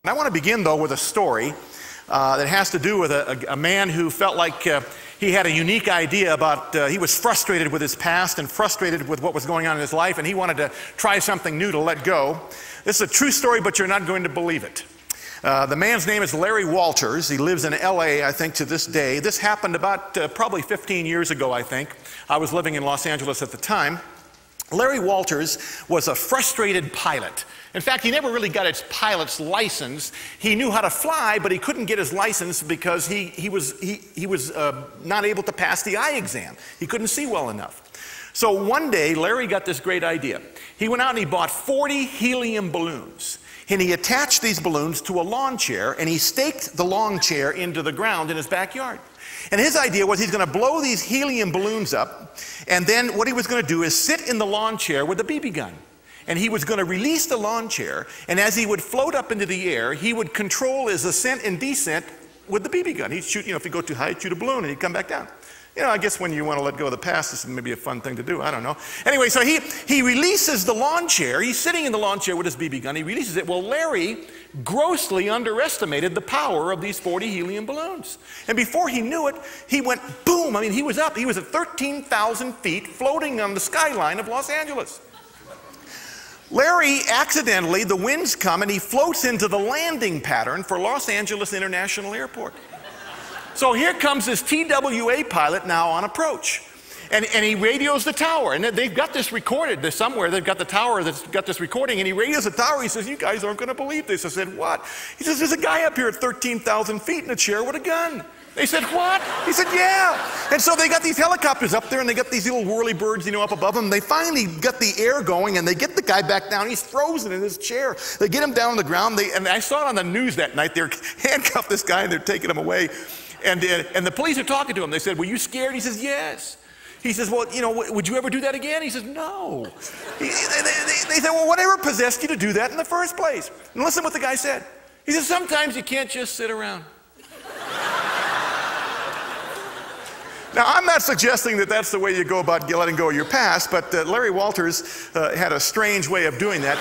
I want to begin, though, with a story that has to do with a man who felt like he had a unique idea about, he was frustrated with his past and frustrated with what was going on in his life, and he wanted to try something new to let go. This is a true story, but you're not going to believe it. The man's name is Larry Walters. He lives in LA, I think, to this day. This happened about probably 15 years ago, I think. I was living in Los Angeles at the time. Larry Walters was a frustrated pilot. In fact, he never really got his pilot's license. He knew how to fly, but he couldn't get his license because he was not able to pass the eye exam. He couldn't see well enough. So one day, Larry got this great idea. He went out and he bought 40 helium balloons. And he attached these balloons to a lawn chair, and he staked the lawn chair into the ground in his backyard. And his idea was he's going to blow these helium balloons up, and then what he was going to do is sit in the lawn chair with a BB gun. And he was going to release the lawn chair, and as he would float up into the air, he would control his ascent and descent with the BB gun. He'd shoot, if you go too high, he'd shoot a balloon, and he'd come back down. I guess when you want to let go of the past, this is maybe a fun thing to do. I don't know. Anyway, so he releases the lawn chair. He's sitting in the lawn chair with his BB gun. He releases it. Well, Larry grossly underestimated the power of these 40 helium balloons. And before he knew it, he went boom. I mean, he was up. He was at 13,000 feet floating on the skyline of Los Angeles. Larry, accidentally, the winds come, and he floats into the landing pattern for Los Angeles International Airport. So here comes this TWA pilot now on approach. And he radios the tower. And they've got this recorded. There's somewhere they've got the tower that's got this recording. And he radios the tower. He says, "You guys aren't going to believe this." I said, "What?" He says, "There's a guy up here at 13,000 feet in a chair with a gun." They said, "What?" He said, "Yeah." And so they got these helicopters up there, and they got these little whirly birds, up above them. They finally got the air going, and they get the guy back down. He's frozen in his chair. They get him down on the ground. And I saw it on the news that night. They're handcuffed this guy, and they're taking him away. And the police are talking to him. They said, "Were you scared?" He says, "Yes." He says, "Well, would you ever do that again?" He says, "No." They said, "Well, whatever possessed you to do that in the first place?" And listen what the guy said. He says, "Sometimes you can't just sit around." Now, I'm not suggesting that that's the way you go about letting go of your past, but Larry Walters had a strange way of doing that.